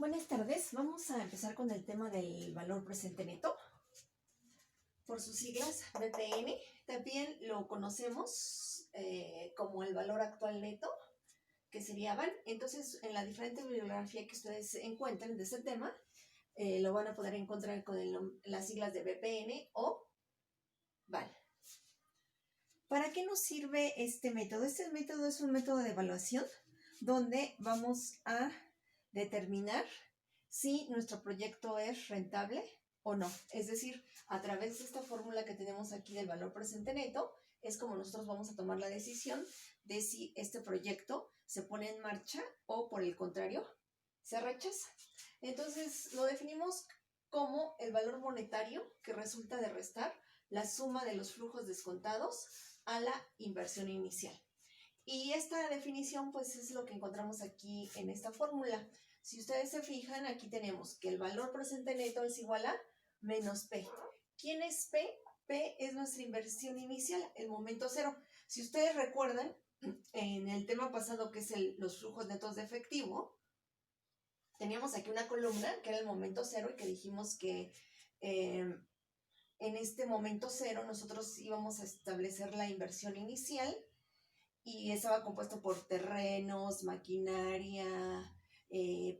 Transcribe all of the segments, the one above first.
Buenas tardes, vamos a empezar con el tema del valor presente neto, por sus siglas BPN. También lo conocemos como el valor actual neto, que sería VAN. Entonces, en la diferente bibliografía que ustedes encuentren de este tema, lo van a poder encontrar con las siglas de BPN o VAN. ¿Para qué nos sirve este método? Este método es un método de evaluación donde vamos a determinar si nuestro proyecto es rentable o no. Es decir, a través de esta fórmula que tenemos aquí del valor presente neto, es como nosotros vamos a tomar la decisión de si este proyecto se pone en marcha o, por el contrario, se rechaza. Entonces, lo definimos como el valor monetario que resulta de restar la suma de los flujos descontados a la inversión inicial. Y esta definición, pues, es lo que encontramos aquí en esta fórmula. Si ustedes se fijan, aquí tenemos que el valor presente neto es igual a menos P. ¿Quién es P? P es nuestra inversión inicial, el momento cero. Si ustedes recuerdan, en el tema pasado, que es los flujos netos de efectivo, teníamos aquí una columna que era el momento cero y que dijimos que en este momento cero nosotros íbamos a establecer la inversión inicial y estaba compuesto por terrenos, maquinaria,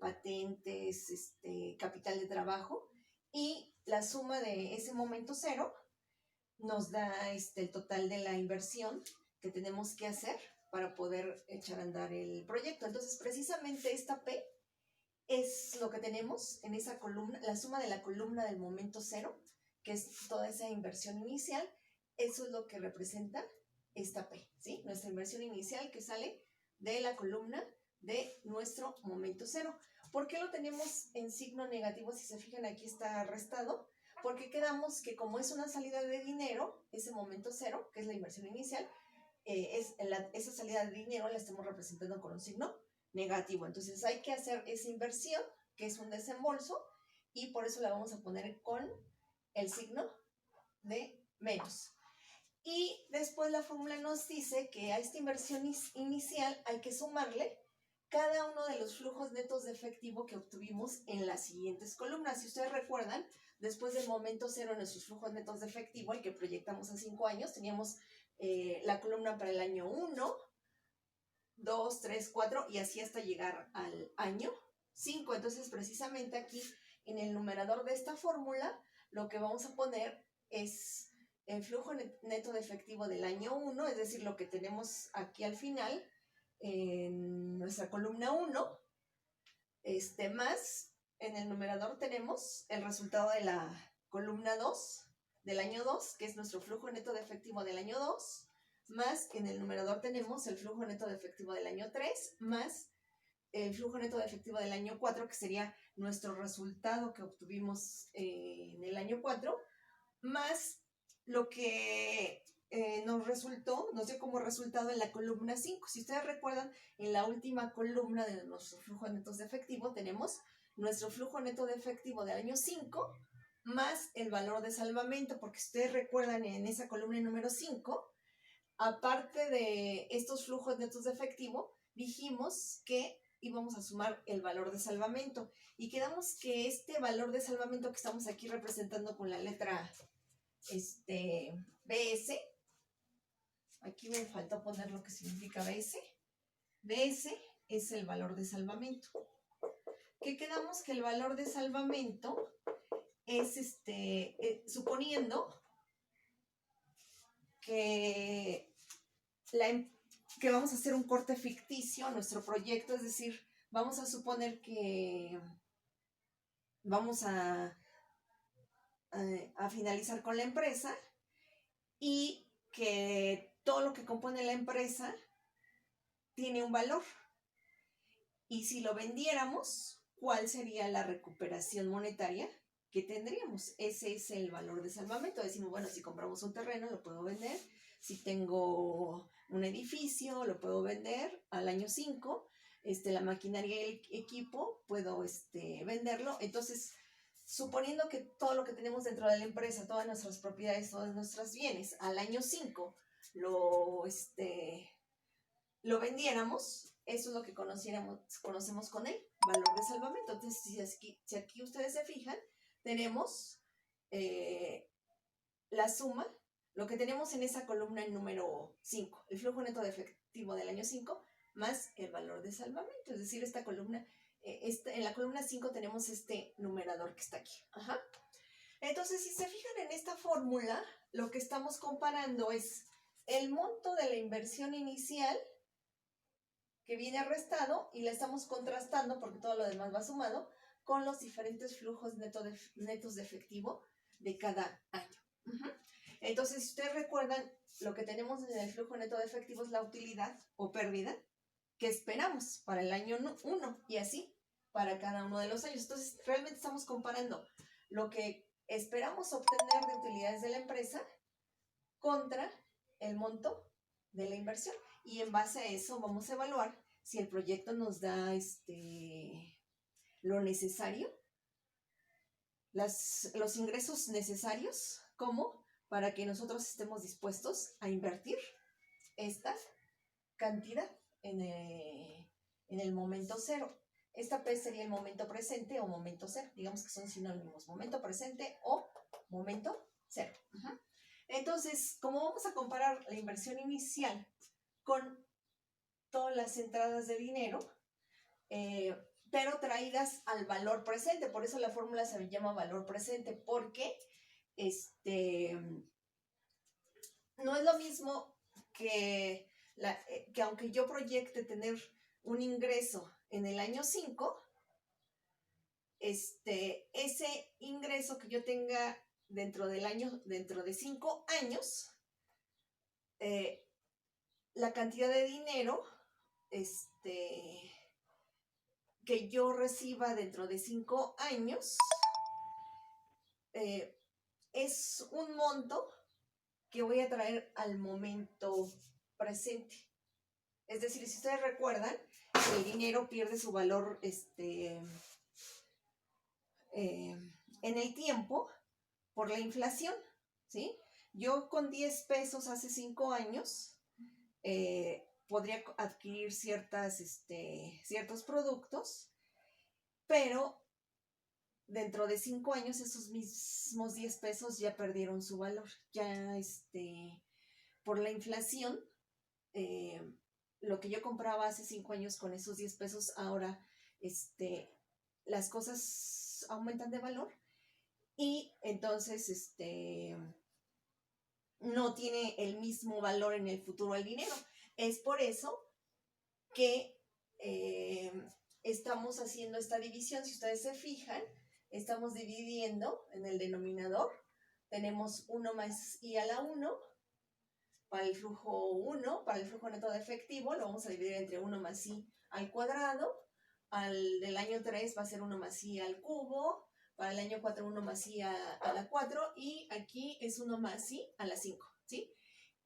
patentes, capital de trabajo, y la suma de ese momento cero nos da el total de la inversión que tenemos que hacer para poder echar a andar el proyecto. Entonces, precisamente esta P es lo que tenemos en esa columna, la suma de la columna del momento cero, que es toda esa inversión inicial. Eso es lo que representa esta P, ¿sí? Nuestra inversión inicial que sale de la columna de nuestro momento cero. ¿Por qué lo tenemos en signo negativo? Si se fijan, aquí está restado, porque quedamos que como es una salida de dinero, ese momento cero, que es la inversión inicial, esa salida de dinero la estamos representando con un signo negativo. Entonces hay que hacer esa inversión, que es un desembolso, y por eso la vamos a poner con el signo de menos. Y después la fórmula nos dice que a esta inversión inicial hay que sumarle cada uno de los flujos netos de efectivo que obtuvimos en las siguientes columnas. Si ustedes recuerdan, después del momento cero en nuestros flujos netos de efectivo, el que proyectamos a 5 años, teníamos la columna para el año 1, 2, 3, 4 y así hasta llegar al año 5. Entonces, precisamente aquí en el numerador de esta fórmula, lo que vamos a poner es el flujo neto de efectivo del año 1, es decir, lo que tenemos aquí al final en nuestra columna 1, más en el numerador tenemos el resultado de la columna 2 del año 2, que es nuestro flujo neto de efectivo del año 2, más en el numerador tenemos el flujo neto de efectivo del año 3, más el flujo neto de efectivo del año 4, que sería nuestro resultado que obtuvimos en el año 4, más lo que nos dio como resultado en la columna 5. Si ustedes recuerdan, en la última columna de nuestros flujos netos de efectivo tenemos nuestro flujo neto de efectivo del año 5 más el valor de salvamento, porque si ustedes recuerdan, en esa columna número 5, aparte de estos flujos netos de efectivo, dijimos que íbamos a sumar el valor de salvamento y quedamos que este valor de salvamento que estamos aquí representando con la letra BS, aquí me faltó poner lo que significa BS. BS es el valor de salvamento. Que quedamos que el valor de salvamento es suponiendo que vamos a hacer un corte ficticio a nuestro proyecto, es decir, vamos a suponer que vamos a finalizar con la empresa y que todo lo que compone la empresa tiene un valor. Y si lo vendiéramos, ¿cuál sería la recuperación monetaria que tendríamos? Ese es el valor de salvamento. Decimos, bueno, si compramos un terreno, lo puedo vender. Si tengo un edificio, lo puedo vender al año 5. La maquinaria y el equipo, puedo venderlo. Entonces, suponiendo que todo lo que tenemos dentro de la empresa, todas nuestras propiedades, todos nuestros bienes, al año 5 lo vendiéramos, eso es lo que conocemos con el valor de salvamento. Entonces, si aquí ustedes se fijan, tenemos la suma, lo que tenemos en esa columna en número 5, el flujo neto de efectivo del año 5, más el valor de salvamento. Es decir, esta columna, en la columna 5 tenemos este numerador que está aquí. Ajá. Entonces, si se fijan en esta fórmula, lo que estamos comparando es el monto de la inversión inicial que viene restado y la estamos contrastando, porque todo lo demás va sumado, con los diferentes flujos netos de efectivo de cada año. Entonces, si ustedes recuerdan, lo que tenemos en el flujo neto de efectivo es la utilidad o pérdida que esperamos para el año 1 y así para cada uno de los años. Entonces, realmente estamos comparando lo que esperamos obtener de utilidades de la empresa contra el monto de la inversión. Y en base a eso vamos a evaluar si el proyecto nos da lo necesario, los ingresos necesarios, como para que nosotros estemos dispuestos a invertir esta cantidad en el momento cero. Esta P sería el momento presente o momento cero. Digamos que son sinónimos, momento presente o momento cero. Entonces, como vamos a comparar la inversión inicial con todas las entradas de dinero, pero traídas al valor presente, por eso la fórmula se llama valor presente, porque no es lo mismo que aunque yo proyecte tener un ingreso en el año 5, ese ingreso que yo tenga dentro de 5 años, la cantidad de dinero que yo reciba dentro de 5 años es un monto que voy a traer al momento presente. Es decir, si ustedes recuerdan, el dinero pierde su valor en el tiempo por la inflación, ¿sí? Yo con 10 pesos hace 5 años podría adquirir ciertos productos, pero dentro de 5 años esos mismos 10 pesos ya perdieron su valor. Ya por la inflación, lo que yo compraba hace 5 años con esos 10 pesos, ahora las cosas aumentan de valor y entonces no tiene el mismo valor en el futuro el dinero. Es por eso que estamos haciendo esta división. Si ustedes se fijan, estamos dividiendo en el denominador. Tenemos 1 más I a la 1 para el flujo 1, para el flujo neto de efectivo, lo vamos a dividir entre 1 más I al cuadrado. Del año 3 va a ser 1 más I al cubo. Para el año 4, 1 más I a la 4. Y aquí es 1 más I a la 5, ¿sí?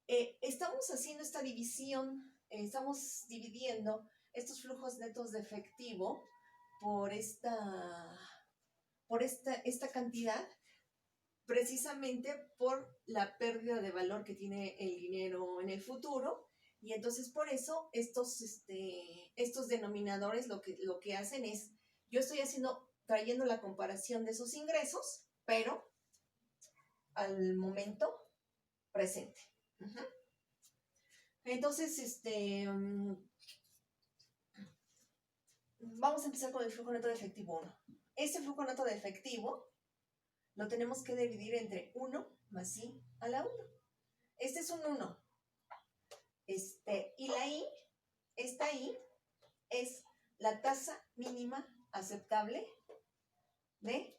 Estamos haciendo esta división, estamos dividiendo estos flujos netos de efectivo por esta cantidad, precisamente por la pérdida de valor que tiene el dinero en el futuro. Y entonces por eso estos denominadores lo que hacen es, yo estoy trayendo la comparación de esos ingresos, pero al momento presente. Entonces, vamos a empezar con el flujo neto de efectivo 1. Este flujo neto de efectivo lo tenemos que dividir entre 1 más I a la 1. Este es un 1. Y la I, esta I es la tasa mínima aceptable de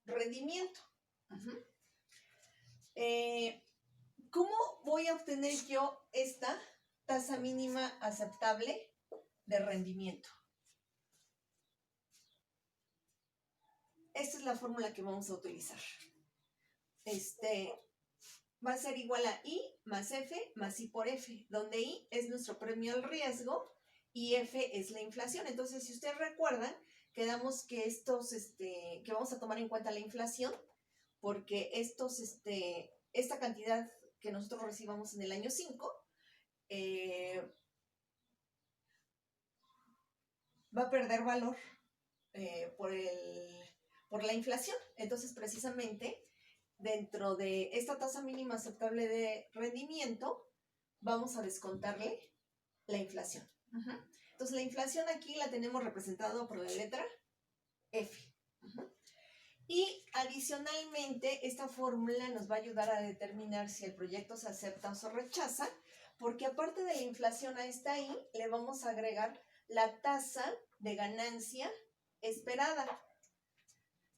rendimiento. ¿Cómo voy a obtener yo esta tasa mínima aceptable de rendimiento? Esta es la fórmula que vamos a utilizar. Va a ser igual a I más F más I por F, donde I es nuestro premio al riesgo y F es la inflación. Entonces, si ustedes recuerdan, quedamos que que vamos a tomar en cuenta la inflación, porque esta cantidad que nosotros recibamos en el año 5, va a perder valor por la inflación. Entonces, precisamente, dentro de esta tasa mínima aceptable de rendimiento, vamos a descontarle la inflación. Entonces, la inflación aquí la tenemos representada por la letra F. Y adicionalmente, esta fórmula nos va a ayudar a determinar si el proyecto se acepta o se rechaza, porque aparte de la inflación a esta I, le vamos a agregar la tasa de ganancia esperada.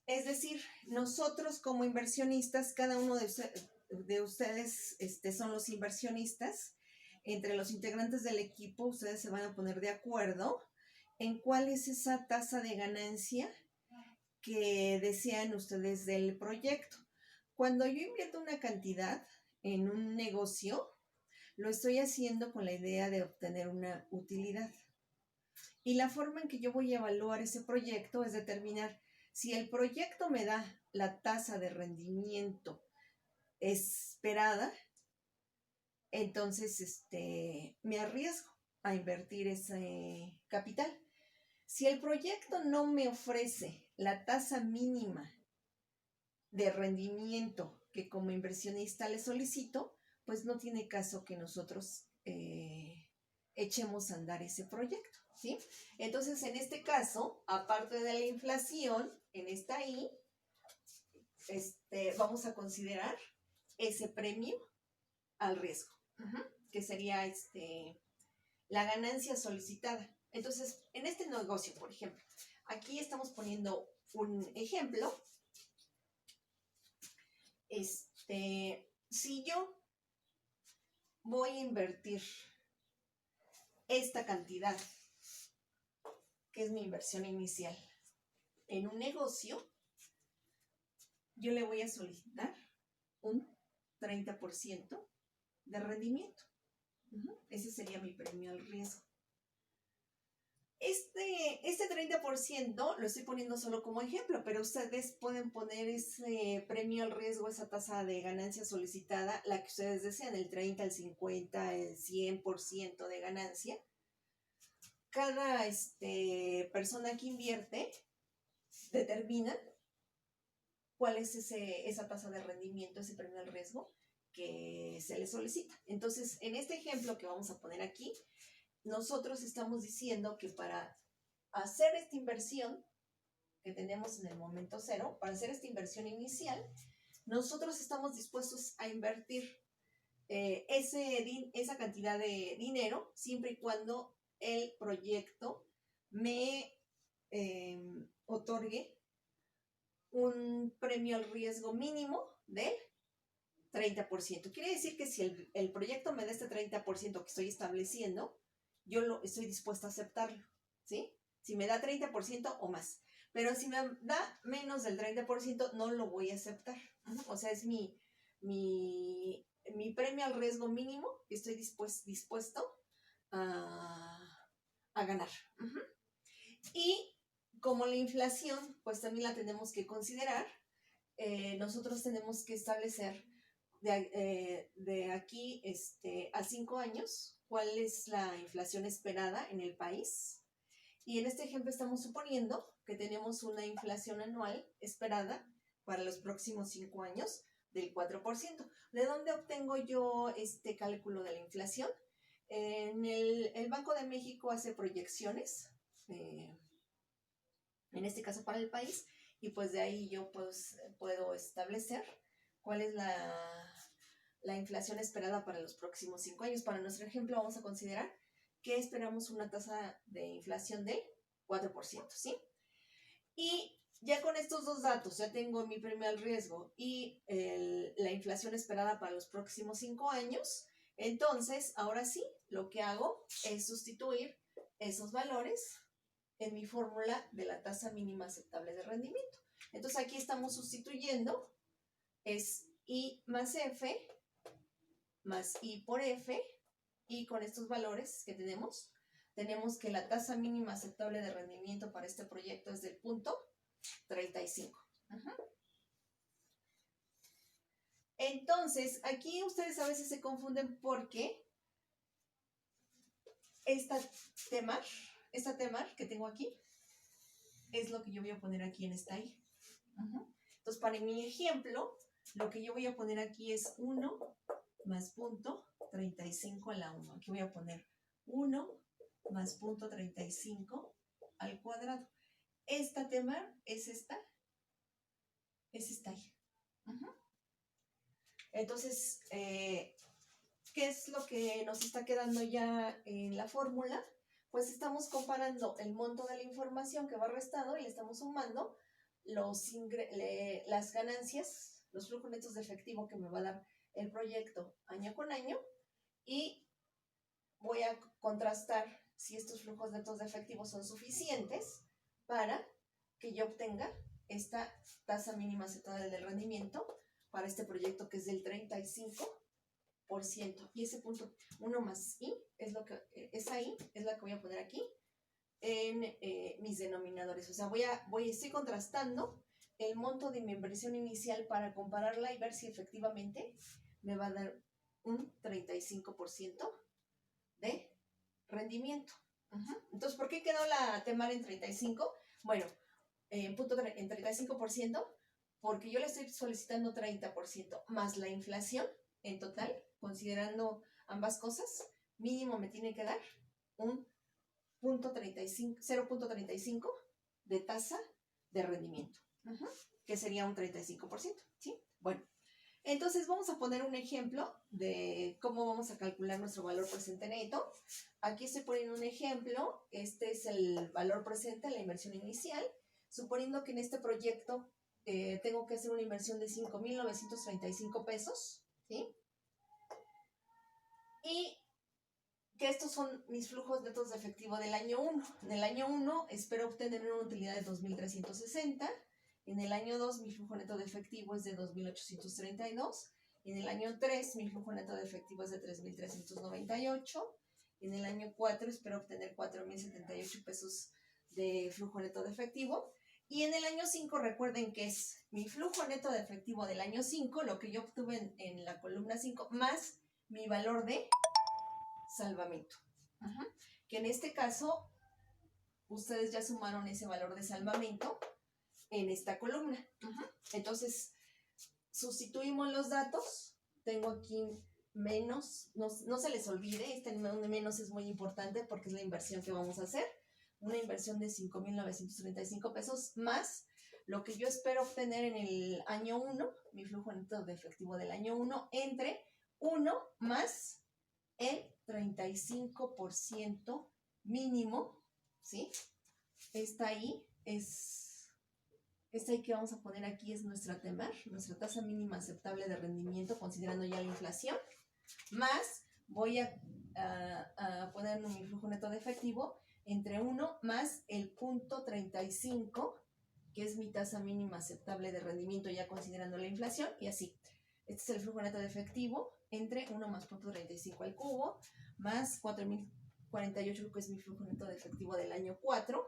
Es decir, nosotros como inversionistas, cada uno de ustedes son los inversionistas. Entre los integrantes del equipo, ustedes se van a poner de acuerdo en cuál es esa tasa de ganancia que desean ustedes del proyecto. Cuando yo invierto una cantidad en un negocio, lo estoy haciendo con la idea de obtener una utilidad. Y la forma en que yo voy a evaluar ese proyecto es determinar si el proyecto me da la tasa de rendimiento esperada, entonces me arriesgo a invertir ese capital. Si el proyecto no me ofrece la tasa mínima de rendimiento que como inversionista le solicito, pues no tiene caso que nosotros echemos a andar ese proyecto, ¿sí? Entonces, en este caso, aparte de la inflación, en esta I, vamos a considerar ese premio al riesgo, que sería la ganancia solicitada. Entonces, en este negocio, por ejemplo, aquí estamos poniendo un ejemplo. Si yo voy a invertir esta cantidad, que es mi inversión inicial, en un negocio, yo le voy a solicitar un 30% de rendimiento. Ese sería mi premio al riesgo. Este 30% lo estoy poniendo solo como ejemplo, pero ustedes pueden poner ese premio al riesgo, esa tasa de ganancia solicitada, la que ustedes desean, el 30, el 50, el 100% de ganancia. Cada persona que invierte determina cuál es esa tasa de rendimiento, ese premio al riesgo que se le solicita. Entonces, en este ejemplo que vamos a poner aquí, nosotros estamos diciendo que para hacer esta inversión que tenemos en el momento cero, para hacer esta inversión inicial, nosotros estamos dispuestos a invertir esa cantidad de dinero siempre y cuando el proyecto me otorgue un premio al riesgo mínimo del 30%. Quiere decir que si el proyecto me da este 30% que estoy estableciendo, yo estoy dispuesta a aceptarlo, ¿sí? Si me da 30% o más. Pero si me da menos del 30%, no lo voy a aceptar. O sea, es mi premio al riesgo mínimo que estoy dispuesto a ganar. Y como la inflación, pues también la tenemos que considerar, nosotros tenemos que establecer de aquí a 5 años cuál es la inflación esperada en el país. Y en este ejemplo estamos suponiendo que tenemos una inflación anual esperada para los próximos 5 años del 4%. ¿De dónde obtengo yo este cálculo de la inflación? En el Banco de México hace proyecciones, en este caso para el país, y pues de ahí yo puedo establecer cuál es la inflación esperada para los próximos 5 años. Para nuestro ejemplo vamos a considerar que esperamos una tasa de inflación del 4%, ¿sí? Y ya con estos dos datos, ya tengo mi premio al riesgo y la inflación esperada para los próximos 5 años, entonces ahora sí, lo que hago es sustituir esos valores en mi fórmula de la tasa mínima aceptable de rendimiento. Entonces aquí estamos sustituyendo, es I más F más I por F, y con estos valores que tenemos que la tasa mínima aceptable de rendimiento para este proyecto es del punto 35. Entonces, aquí ustedes a veces se confunden porque esta TEMAR esta TEMAR que tengo aquí, es lo que yo voy a poner aquí en esta I. Entonces, para mi ejemplo, lo que yo voy a poner aquí es 1 más punto 35 a la 1. Aquí voy a poner 1 más punto 35 al cuadrado. Esta TEMAR es esta I. Entonces, ¿qué es lo que nos está quedando ya en la fórmula? Pues estamos comparando el monto de la información que va restado y le estamos sumando las ganancias, los flujos netos de efectivo que me va a dar el proyecto año con año, y voy a contrastar si estos flujos netos de efectivo son suficientes para que yo obtenga esta tasa mínima aceptable del rendimiento para este proyecto, que es del 35%. Y ese punto 1 más I es lo que, esa I es la que voy a poner aquí en mis denominadores. O sea, estoy contrastando el monto de mi inversión inicial para compararla y ver si efectivamente me va a dar un 35% de rendimiento. Entonces, ¿por qué quedó la TEMAR en 35? Bueno, en 35%, porque yo le estoy solicitando 30%, más la inflación en total, considerando ambas cosas, mínimo me tiene que dar un 0.35 de tasa de rendimiento, que sería un 35%, ¿sí? Bueno, entonces vamos a poner un ejemplo de cómo vamos a calcular nuestro valor presente neto. Aquí estoy poniendo un ejemplo. Este es el valor presente, la inversión inicial, suponiendo que en este proyecto tengo que hacer una inversión de 5,935 pesos, ¿sí? Y que estos son mis flujos netos de efectivo del año 1. En el año 1 espero obtener una utilidad de 2,360. En el año 2 mi flujo neto de efectivo es de 2,832. En el año 3 mi flujo neto de efectivo es de 3,398. En el año 4 espero obtener 4,078 pesos de flujo neto de efectivo. Y en el año 5 recuerden que es mi flujo neto de efectivo del año 5, lo que yo obtuve en la columna 5, más mi valor de salvamento. Que en este caso ustedes ya sumaron ese valor de salvamento en esta columna. Entonces sustituimos los datos. Tengo aquí menos, no se les olvide, este menos es muy importante porque es la inversión que vamos a hacer. Una inversión de 5,935 pesos más lo que yo espero obtener en el año 1, mi flujo neto de efectivo del año 1, entre 1 más el 35% mínimo, ¿sí? Esta I que vamos a poner aquí es nuestra TEMAR, nuestra tasa mínima aceptable de rendimiento, considerando ya la inflación, más voy a poner mi flujo neto de efectivo entre 1 más el punto 35, que es mi tasa mínima aceptable de rendimiento ya considerando la inflación, y así. Este es el flujo neto de efectivo entre 1 más punto 35 al cubo, más 4,048, que es mi flujo neto de efectivo del año 4,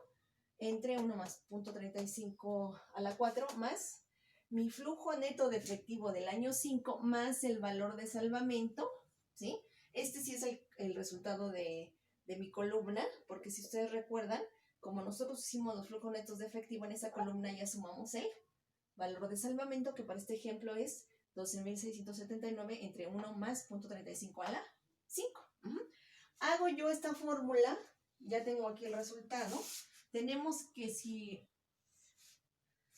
entre 1 más punto 35 a la 4, más mi flujo neto de efectivo del año 5, más el valor de salvamento, ¿sí? Este sí es el resultado de mi columna, porque si ustedes recuerdan, como nosotros hicimos los flujos netos de efectivo, en esa columna ya sumamos el valor de salvamento, que para este ejemplo es 12,679 entre 1 más 0.35 a la 5. Hago yo esta fórmula, ya tengo aquí el resultado. Tenemos que, si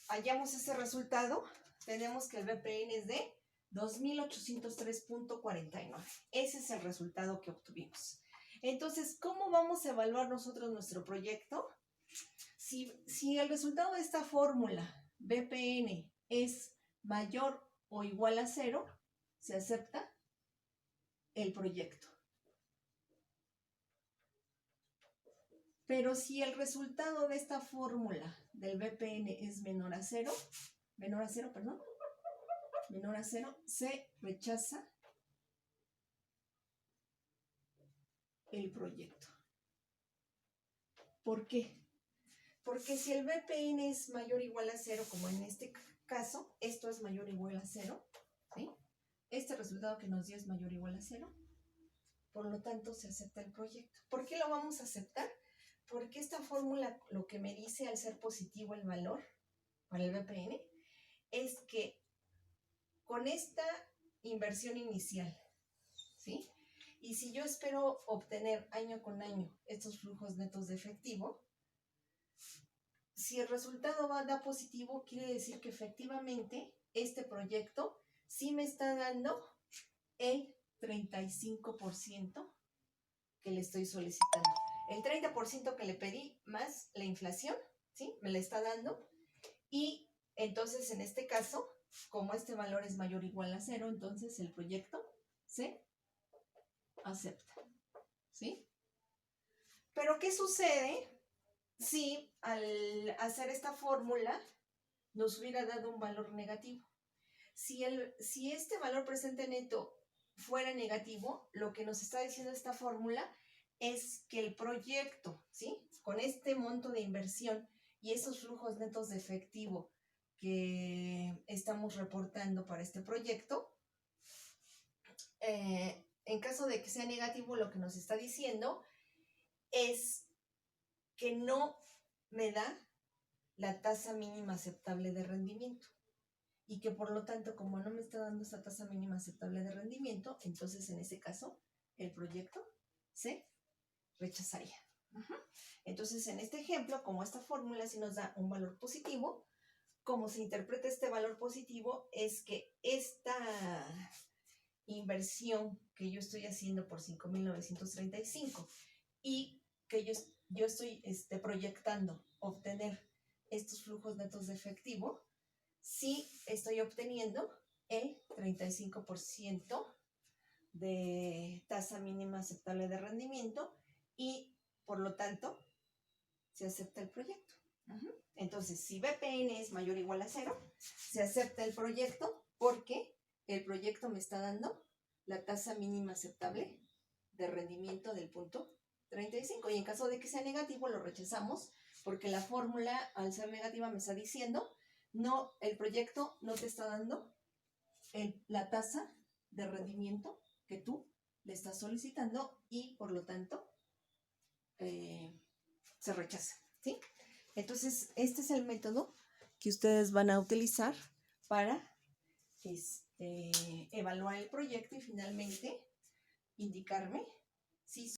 hallamos ese resultado, tenemos que el BPN es de 2,803.49. Ese es el resultado que obtuvimos. Entonces, ¿cómo vamos a evaluar nosotros nuestro proyecto? Si el resultado de esta fórmula BPN es mayor o igual a 0, se acepta el proyecto. Pero si el resultado de esta fórmula del BPN es menor a 0, se rechaza el proyecto. ¿Por qué? Porque si el BPN es mayor o igual a 0, como en este caso, esto es mayor o igual a 0, ¿sí? Este resultado que nos dio es mayor o igual a 0, por lo tanto se acepta el proyecto. ¿Por qué lo vamos a aceptar? porque esta fórmula lo que me dice al ser positivo el valor para el BPN es que con esta inversión inicial, ¿sí? Y si yo espero obtener año con año estos flujos netos de efectivo, si el resultado da positivo, quiere decir que efectivamente este proyecto sí me está dando el 35% que le estoy solicitando. El 30% que le pedí más la inflación, ¿sí? Me la está dando. Y entonces, en este caso, como este valor es mayor o igual a 0, entonces el proyecto se acepta, ¿sí? Pero, ¿qué sucede si al hacer esta fórmula nos hubiera dado un valor negativo? Si este valor presente neto fuera negativo, lo que nos está diciendo esta fórmula es que el proyecto, ¿sí? Con este monto de inversión y esos flujos netos de efectivo que estamos reportando para este proyecto, en caso de que sea negativo, lo que nos está diciendo es que no me da la tasa mínima aceptable de rendimiento. Y que por lo tanto, como no me está dando esa tasa mínima aceptable de rendimiento, entonces en ese caso el proyecto se rechazaría. Entonces, en este ejemplo, como esta fórmula sí nos da un valor positivo, como se interpreta este valor positivo es que esta inversión que yo estoy haciendo por 5,935 y que yo estoy proyectando obtener estos flujos netos de efectivo, sí estoy obteniendo el 35% de tasa mínima aceptable de rendimiento y por lo tanto se acepta el proyecto. Entonces, si BPN es mayor o igual a 0, se acepta el proyecto porque el proyecto me está dando la tasa mínima aceptable de rendimiento del punto 35. Y en caso de que sea negativo, lo rechazamos porque la fórmula, al ser negativa, me está diciendo no, el proyecto no te está dando la tasa de rendimiento que tú le estás solicitando y por lo tanto se rechaza, ¿sí? Entonces, este es el método que ustedes van a utilizar para evaluar el proyecto y finalmente indicarme si